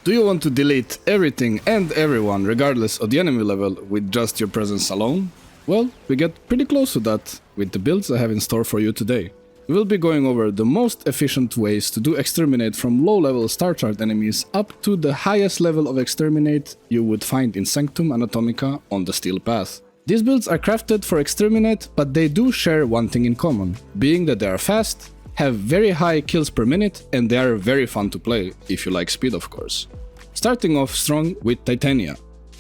Do you want to delete everything and everyone regardless of the enemy level with just your presence alone? Well, we get pretty close to that with the builds I have in store for you today. We will be going over the most efficient ways to do Exterminate from low level star chart enemies up to the highest level of Exterminate you would find in Sanctum Anatomica on the Steel Path. These builds are crafted for Exterminate, but they do share one thing in common, being that they are fast, have very high kills per minute, and they are very fun to play, if you like speed of course. Starting off strong with Titania.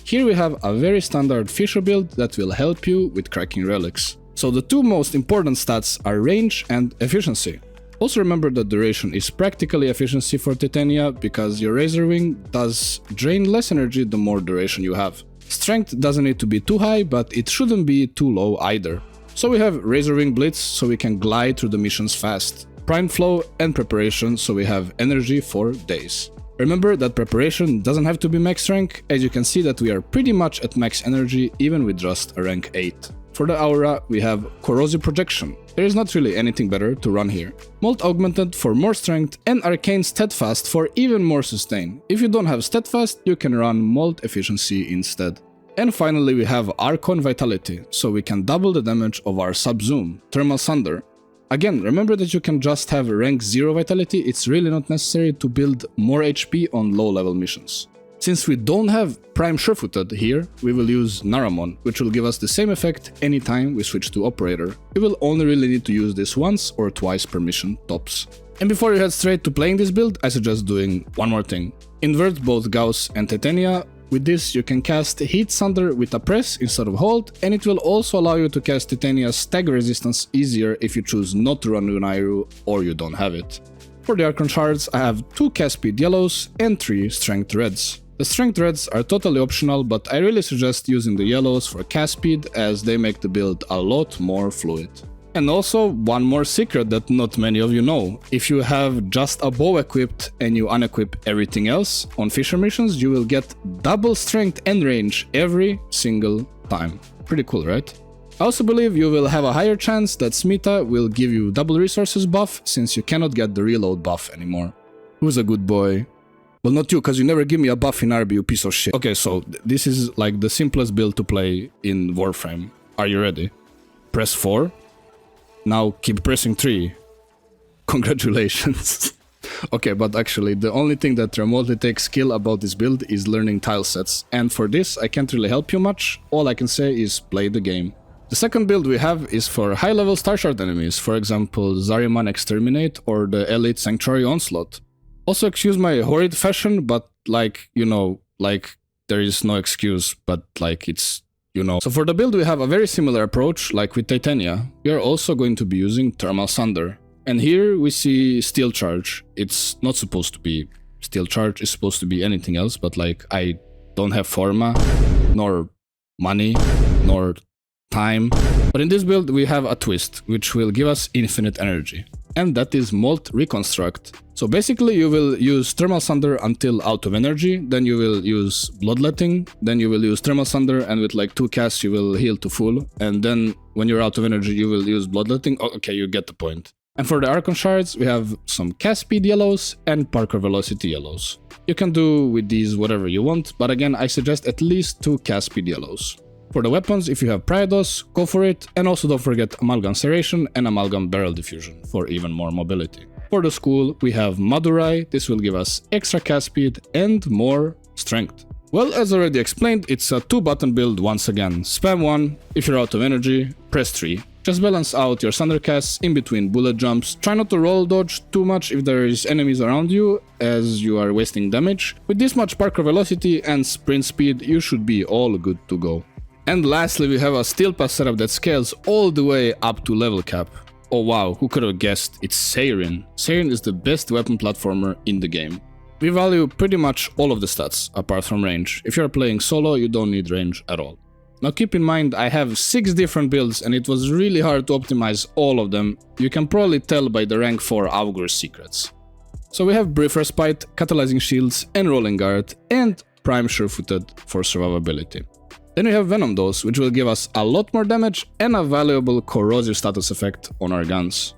Here we have a very standard Fissure build that will help you with cracking relics. So the two most important stats are range and efficiency. Also remember that duration is practically efficiency for Titania, because your Razor Wing does drain less energy the more duration you have. Strength doesn't need to be too high, but it shouldn't be too low either. So we have Razor Wing Blitz, so we can glide through the missions fast. Prime Flow and Preparation, so we have energy for days. Remember that preparation doesn't have to be max rank, as you can see that we are pretty much at max energy even with just a rank 8. For the aura, we have Corrosive Projection. There is not really anything better to run here. Molt Augmented for more strength and Arcane Steadfast for even more sustain. If you don't have Steadfast, you can run Molt Efficiency instead. And finally we have Archon Vitality, so we can double the damage of our Sub-Zoom, Thermal Sunder. Again, remember that you can just have rank 0 Vitality, it's really not necessary to build more HP on low level missions. Since we don't have Prime Surefooted here, we will use Naramon, which will give us the same effect anytime we switch to Operator. You will only really need to use this once or twice per mission, tops. And before you head straight to playing this build, I suggest doing one more thing. Invert both Gauss and Titania. With this you can cast Heat Sunder with a press instead of hold, and it will also allow you to cast Titania's stagger resistance easier if you choose not to run Runairu or you don't have it. For the Archon shards, I have 2 cast speed yellows and 3 strength reds. The strength reds are totally optional, but I really suggest using the yellows for cast speed, as they make the build a lot more fluid. And also, one more secret that not many of you know. If you have just a bow equipped and you unequip everything else, on Fissure missions you will get double strength and range every single time. Pretty cool, right? I also believe you will have a higher chance that Smita will give you double resources buff, since you cannot get the reload buff anymore. Who's a good boy? Well, not you, cause you never give me a buff in RB, you piece of shit. Okay, so this is like the simplest build to play in Warframe. Are you ready? Press 4. Now keep pressing 3. Congratulations. Okay, but actually the only thing that remotely takes skill about this build is learning tile sets, and for this I can't really help you much. All I can say is play the game. The second build we have is for high level star shard enemies, for example Zariman Exterminate or the Elite Sanctuary Onslaught. Also excuse my horrid fashion, but like, you know, like there is no excuse, but like it's, you know. So for the build we have a very similar approach like with Titania. We are also going to be using Thermal Sunder. And here we see Steel Charge. It's not supposed to be Steel Charge, it's supposed to be anything else, but like I don't have Forma, nor money, nor time. But in this build we have a twist, which will give us infinite energy. And that is Molt Reconstruct. So basically you will use Thermal Sunder until out of energy, then you will use Bloodletting, then you will use Thermal Sunder, and with like 2 casts you will heal to full, and then when you're out of energy you will use Bloodletting. Oh, okay, you get the point. And for the Archon shards we have some cast speed yellows and Parkour Velocity yellows. You can do with these whatever you want, but again I suggest at least 2 cast speed yellows. For the weapons, if you have Priodos, go for it, and also don't forget Amalgam Serration and Amalgam Barrel Diffusion for even more mobility. For the school, we have Madurai. This will give us extra cast speed and more strength. Well, as already explained, it's a 2-button build once again. Spam 1, if you're out of energy, press 3. Just balance out your Thundercasts in between bullet jumps. Try not to roll dodge too much if there is enemies around you, as you are wasting damage. With this much Parkour Velocity and Sprint Speed, you should be all good to go. And lastly, we have a Steel Pass setup that scales all the way up to level cap. Oh wow, who could have guessed? It's Saryn. Saryn is the best weapon platformer in the game. We value pretty much all of the stats, apart from range. If you're playing solo, you don't need range at all. Now keep in mind, I have 6 different builds and it was really hard to optimize all of them. You can probably tell by the rank 4 Augur's secrets. So we have Brief Respite, Catalyzing Shields, and Rolling Guard, and Prime Surefooted for survivability. Then we have Venom Dose, which will give us a lot more damage and a valuable corrosive status effect on our guns.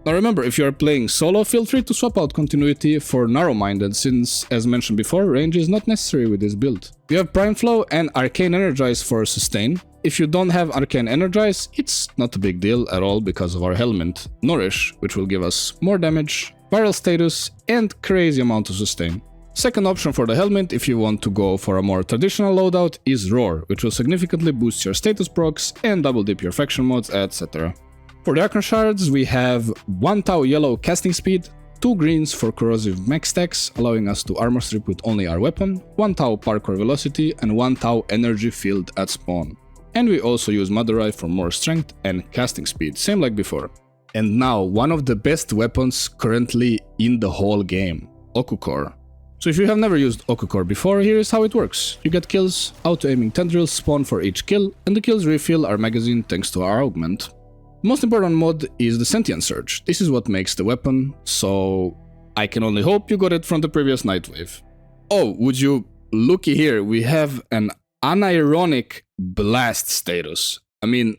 Now remember, if you are playing solo, feel free to swap out continuity for narrow-minded, since, as mentioned before, range is not necessary with this build. You have Prime Flow and Arcane Energize for sustain. If you don't have Arcane Energize, it's not a big deal at all because of our helmet, Nourish, which will give us more damage, viral status, and crazy amount of sustain. Second option for the helmet, if you want to go for a more traditional loadout, is Roar, which will significantly boost your status procs and double dip your faction mods, etc. For the Archon Shards, we have 1 Tau yellow casting speed, 2 greens for corrosive max stacks, allowing us to armor strip with only our weapon, 1 Tau parkour velocity, and 1 Tau energy field at spawn. And we also use Madurai for more strength and casting speed, same like before. And now, one of the best weapons currently in the whole game, Ocucor. So if you have never used Ocucor before, here is how it works. You get kills, auto-aiming tendrils spawn for each kill, and the kills refill our magazine thanks to our augment. The most important mod is the Sentient Surge. This is what makes the weapon, so I can only hope you got it from the previous Nightwave. Oh, would you looky here, we have an unironic blast status. I mean,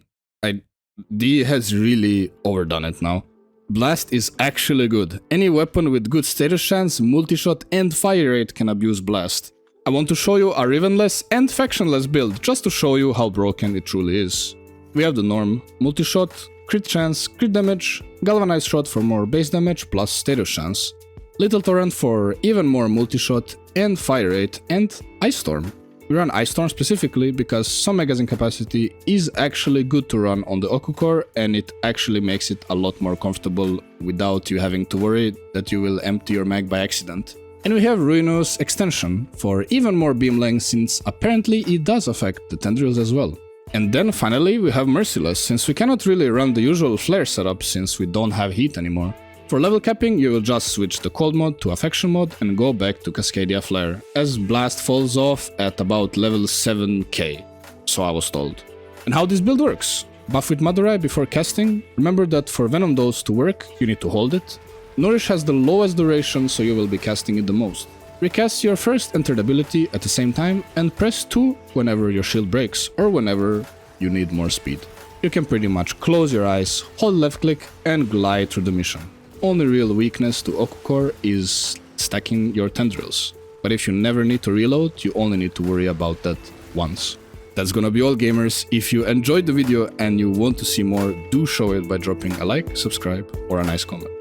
D has really overdone it now. Blast is actually good. Any weapon with good status chance, multi-shot and fire rate can abuse Blast. I want to show you a Rivenless and Factionless build, just to show you how broken it truly is. We have the norm, multi-shot, crit chance, crit damage, galvanized shot for more base damage plus status chance, little torrent for even more multi-shot and fire rate, and Ice Storm. We run Ice Storm specifically because some magazine capacity is actually good to run on the Ocucor, and it actually makes it a lot more comfortable without you having to worry that you will empty your mag by accident. And we have Ruinous Extension for even more beam length, since apparently it does affect the tendrils as well. And then finally we have Merciless, since we cannot really run the usual flare setup since we don't have heat anymore. For level capping, you will just switch the cold mod to affection mod and go back to Cascadia Flare, as Blast falls off at about level 7k, so I was told. And how this build works: buff with Madurai before casting. Remember that for Venom Dose to work, you need to hold it. Nourish has the lowest duration, so you will be casting it the most. Recast your first entered ability at the same time and press 2 whenever your shield breaks or whenever you need more speed. You can pretty much close your eyes, hold left click and glide through the mission. Only real weakness to Ocucor is stacking your tendrils, but if you never need to reload, you only need to worry about that once. That's gonna be all, gamers. If you enjoyed the video and you want to see more, do show it by dropping a like, subscribe or a nice comment.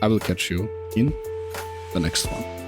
I will catch you in the next one.